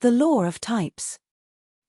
The law of types.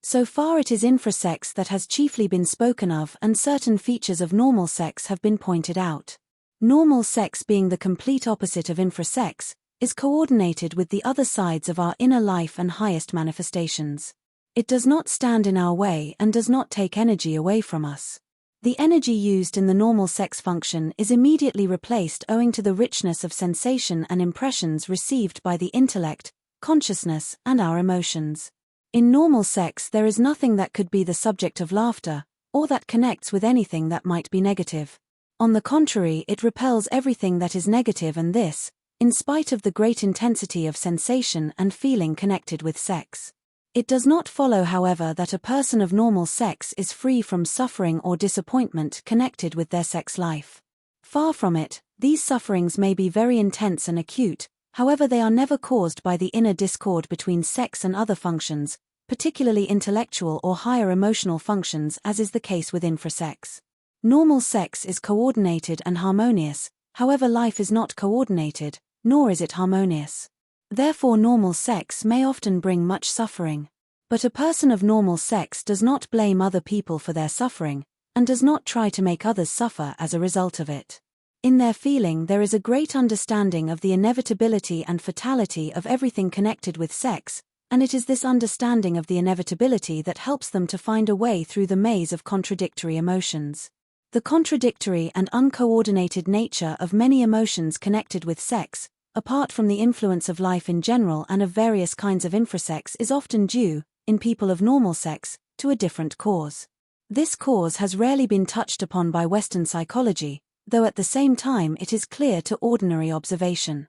So far it is infrasex that has chiefly been spoken of, and certain features of normal sex have been pointed out. Normal sex, being the complete opposite of infrasex, is coordinated with the other sides of our inner life and highest manifestations. It does not stand in our way and does not take energy away from us. The energy used in the normal sex function is immediately replaced owing to the richness of sensation and impressions received by the intellect, consciousness, and our emotions. In normal sex there is nothing that could be the subject of laughter, or that connects with anything that might be negative. On the contrary, it repels everything that is negative, and this, in spite of the great intensity of sensation and feeling connected with sex. It does not follow, however, that a person of normal sex is free from suffering or disappointment connected with their sex life. Far from it, these sufferings may be very intense and acute, however they are never caused by the inner discord between sex and other functions, particularly intellectual or higher emotional functions, as is the case with infrasex. Normal sex is coordinated and harmonious, however life is not coordinated, nor is it harmonious. Therefore normal sex may often bring much suffering. But a person of normal sex does not blame other people for their suffering, and does not try to make others suffer as a result of it. In their feeling there is a great understanding of the inevitability and fatality of everything connected with sex, and it is this understanding of the inevitability that helps them to find a way through the maze of contradictory emotions. The contradictory and uncoordinated nature of many emotions connected with sex, apart from the influence of life in general and of various kinds of infrasex, is often due, in people of normal sex, to a different cause. This cause has rarely been touched upon by Western psychology, though at the same time it is clear to ordinary observation.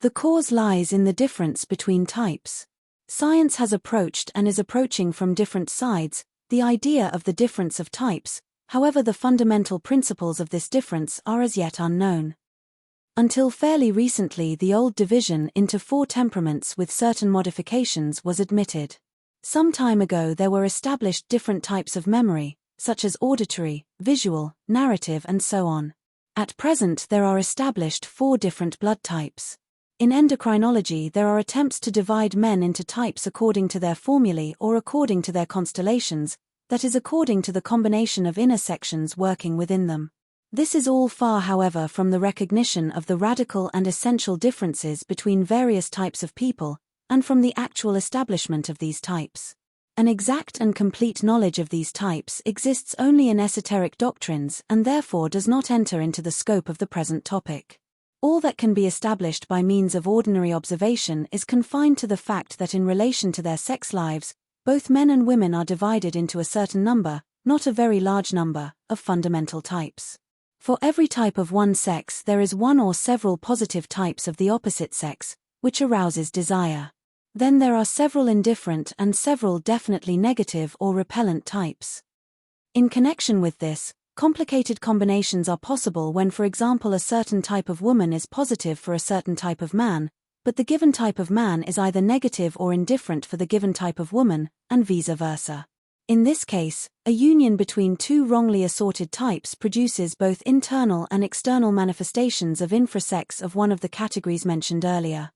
The cause lies in the difference between types. Science has approached and is approaching from different sides the idea of the difference of types, however the fundamental principles of this difference are as yet unknown. Until fairly recently the old division into 4 temperaments with certain modifications was admitted. Some time ago there were established different types of memory, such as auditory, visual, narrative and so on. At present there are established 4 different blood types. In endocrinology there are attempts to divide men into types according to their formulae or according to their constellations, that is according to the combination of inner sections working within them. This is all far, however, from the recognition of the radical and essential differences between various types of people, and from the actual establishment of these types. An exact and complete knowledge of these types exists only in esoteric doctrines and therefore does not enter into the scope of the present topic. All that can be established by means of ordinary observation is confined to the fact that in relation to their sex lives, both men and women are divided into a certain number, not a very large number, of fundamental types. For every type of one sex there is one or several positive types of the opposite sex, which arouses desire. Then there are several indifferent and several definitely negative or repellent types. In connection with this, complicated combinations are possible when, for example, a certain type of woman is positive for a certain type of man, but the given type of man is either negative or indifferent for the given type of woman, and vice versa. In this case, a union between 2 wrongly assorted types produces both internal and external manifestations of infrasex of one of the categories mentioned earlier.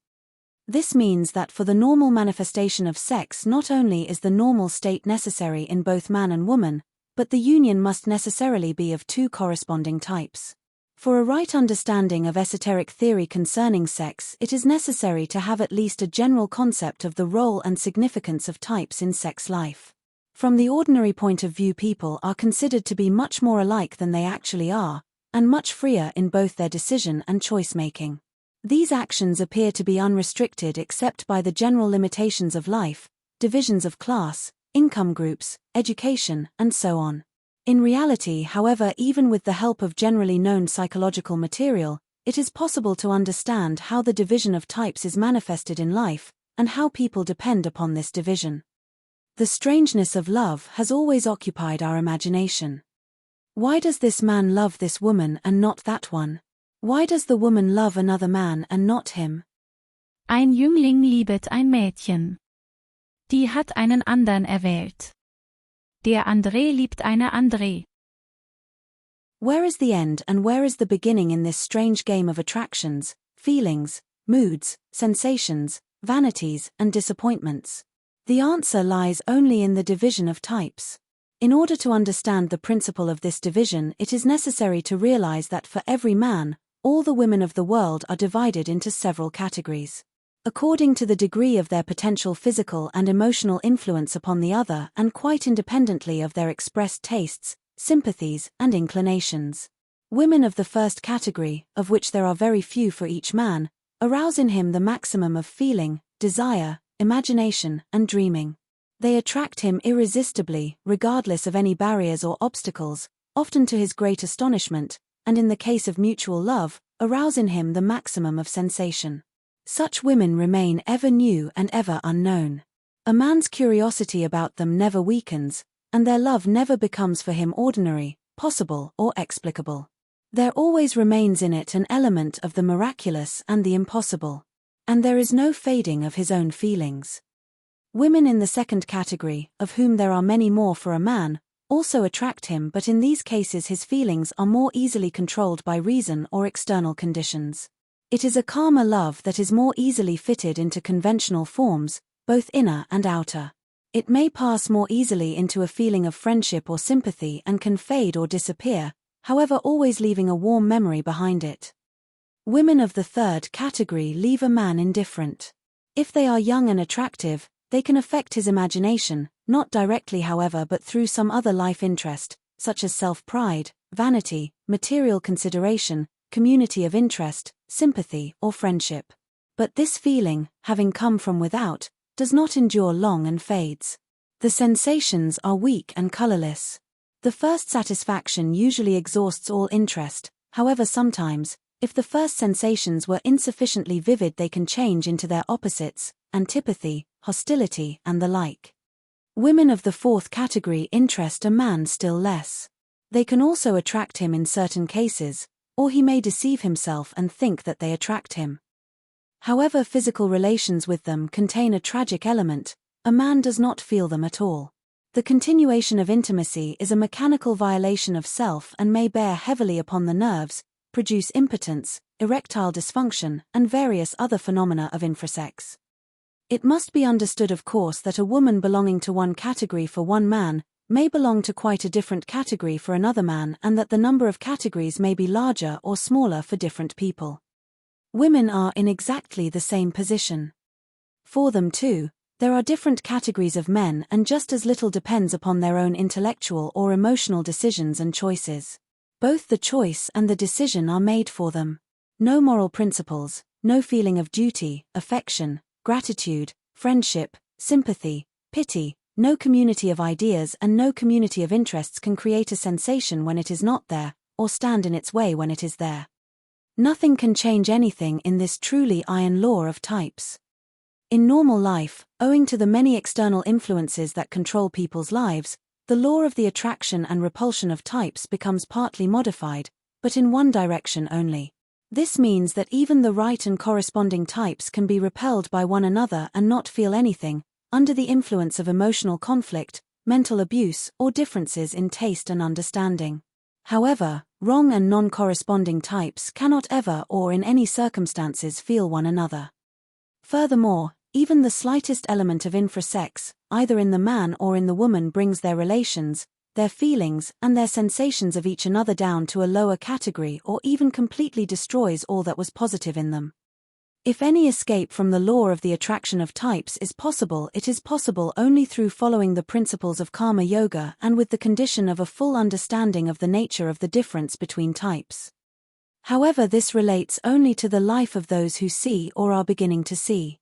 This means that for the normal manifestation of sex not only is the normal state necessary in both man and woman, but the union must necessarily be of 2 corresponding types. For a right understanding of esoteric theory concerning sex, it is necessary to have at least a general concept of the role and significance of types in sex life. From the ordinary point of view, people are considered to be much more alike than they actually are, and much freer in both their decision and choice-making. These actions appear to be unrestricted except by the general limitations of life, divisions of class, income groups, education, and so on. In reality, however, even with the help of generally known psychological material, it is possible to understand how the division of types is manifested in life, and how people depend upon this division. The strangeness of love has always occupied our imagination. Why does this man love this woman and not that one? Why does the woman love another man and not him? Ein Jüngling liebet ein Mädchen. Die hat einen andern erwählt. Der André liebt eine André. Where is the end and where is the beginning in this strange game of attractions, feelings, moods, sensations, vanities, and disappointments? The answer lies only in the division of types. In order to understand the principle of this division, it is necessary to realize that for every man, all the women of the world are divided into several categories, according to the degree of their potential physical and emotional influence upon the other, and quite independently of their expressed tastes, sympathies, and inclinations. Women of the first category, of which there are very few for each man, arouse in him the maximum of feeling, desire, imagination, and dreaming. They attract him irresistibly, regardless of any barriers or obstacles, often to his great astonishment, and in the case of mutual love, arouse in him the maximum of sensation. Such women remain ever new and ever unknown. A man's curiosity about them never weakens, and their love never becomes for him ordinary, possible, or explicable. There always remains in it an element of the miraculous and the impossible. And there is no fading of his own feelings. Women in the second category, of whom there are many more for a man, also attract him, but in these cases his feelings are more easily controlled by reason or external conditions. It is a calmer love that is more easily fitted into conventional forms, both inner and outer. It may pass more easily into a feeling of friendship or sympathy and can fade or disappear, however always leaving a warm memory behind it. Women of the third category leave a man indifferent. If they are young and attractive, they can affect his imagination, not directly however but through some other life interest, such as self-pride, vanity, material consideration, community of interest, sympathy, or friendship. But this feeling, having come from without, does not endure long and fades. The sensations are weak and colorless. The first satisfaction usually exhausts all interest, however sometimes, if the first sensations were insufficiently vivid, they can change into their opposites, antipathy, hostility, and the like. Women of the fourth category interest a man still less. They can also attract him in certain cases, or he may deceive himself and think that they attract him. However, physical relations with them contain a tragic element, a man does not feel them at all. The continuation of intimacy is a mechanical violation of self and may bear heavily upon the nerves, produce impotence, erectile dysfunction, and various other phenomena of infrasex. It must be understood, of course, that a woman belonging to one category for one man may belong to quite a different category for another man, and that the number of categories may be larger or smaller for different people. Women are in exactly the same position. For them too, there are different categories of men, and just as little depends upon their own intellectual or emotional decisions and choices. Both the choice and the decision are made for them. No moral principles, no feeling of duty, affection, gratitude, friendship, sympathy, pity, no community of ideas and no community of interests can create a sensation when it is not there, or stand in its way when it is there. Nothing can change anything in this truly iron law of types. In normal life, owing to the many external influences that control people's lives, the law of the attraction and repulsion of types becomes partly modified, but in one direction only. This means that even the right and corresponding types can be repelled by one another and not feel anything, under the influence of emotional conflict, mental abuse, or differences in taste and understanding. However, wrong and non-corresponding types cannot ever or in any circumstances feel one another. Furthermore, even the slightest element of infrasex, either in the man or in the woman, brings their relations, their feelings, and their sensations of each another down to a lower category, or even completely destroys all that was positive in them. If any escape from the law of the attraction of types is possible, it is possible only through following the principles of karma yoga and with the condition of a full understanding of the nature of the difference between types. However, this relates only to the life of those who see or are beginning to see.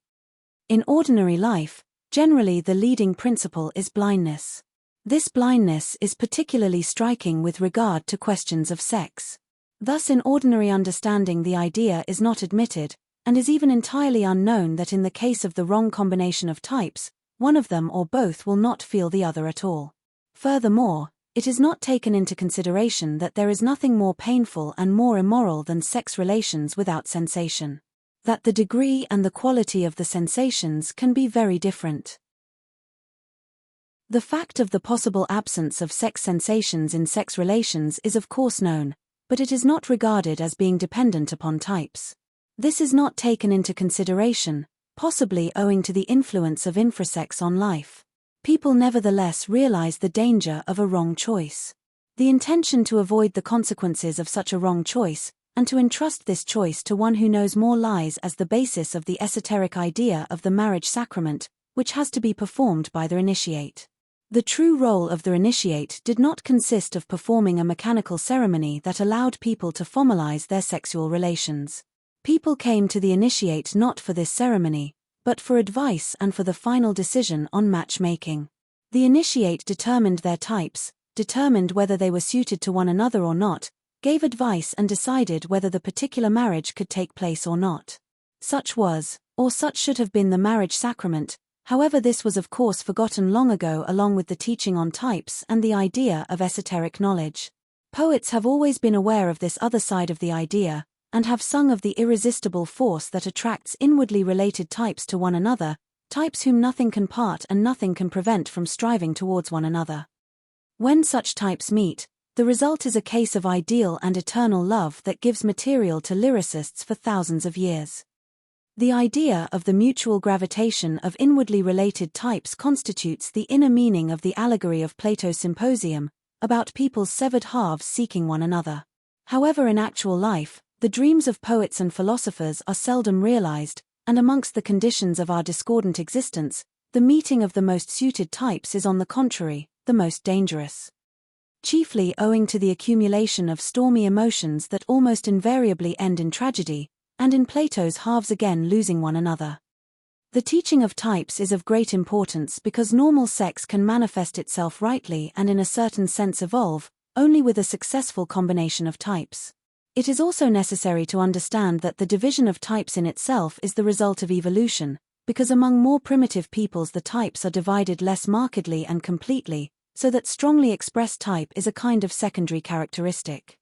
In ordinary life, generally the leading principle is blindness. This blindness is particularly striking with regard to questions of sex. Thus, in ordinary understanding, the idea is not admitted, and is even entirely unknown that in the case of the wrong combination of types, one of them or both will not feel the other at all. Furthermore, it is not taken into consideration that there is nothing more painful and more immoral than sex relations without sensation. That the degree and the quality of the sensations can be very different. The fact of the possible absence of sex sensations in sex relations is of course known, but it is not regarded as being dependent upon types. This is not taken into consideration, possibly owing to the influence of infrasex on life. People nevertheless realize the danger of a wrong choice. The intention to avoid the consequences of such a wrong choice, and to entrust this choice to one who knows more, lies as the basis of the esoteric idea of the marriage sacrament, which has to be performed by the initiate. The true role of the initiate did not consist of performing a mechanical ceremony that allowed people to formalize their sexual relations. People came to the initiate not for this ceremony, but for advice and for the final decision on matchmaking. The initiate determined their types, determined whether they were suited to one another or not, gave advice and decided whether the particular marriage could take place or not. Such was, or such should have been, the marriage sacrament. However, this was of course forgotten long ago, along with the teaching on types and the idea of esoteric knowledge. Poets have always been aware of this other side of the idea, and have sung of the irresistible force that attracts inwardly related types to one another, types whom nothing can part and nothing can prevent from striving towards one another. When such types meet, the result is a case of ideal and eternal love that gives material to lyricists for thousands of years. The idea of the mutual gravitation of inwardly related types constitutes the inner meaning of the allegory of Plato's Symposium, about people's severed halves seeking one another. However, in actual life, the dreams of poets and philosophers are seldom realized, and amongst the conditions of our discordant existence, the meeting of the most suited types is, on the contrary, the most dangerous. Chiefly owing to the accumulation of stormy emotions that almost invariably end in tragedy, and in Plato's halves again losing one another. The teaching of types is of great importance because normal sex can manifest itself rightly and in a certain sense evolve, only with a successful combination of types. It is also necessary to understand that the division of types in itself is the result of evolution, because among more primitive peoples the types are divided less markedly and completely, so that strongly expressed type is a kind of secondary characteristic.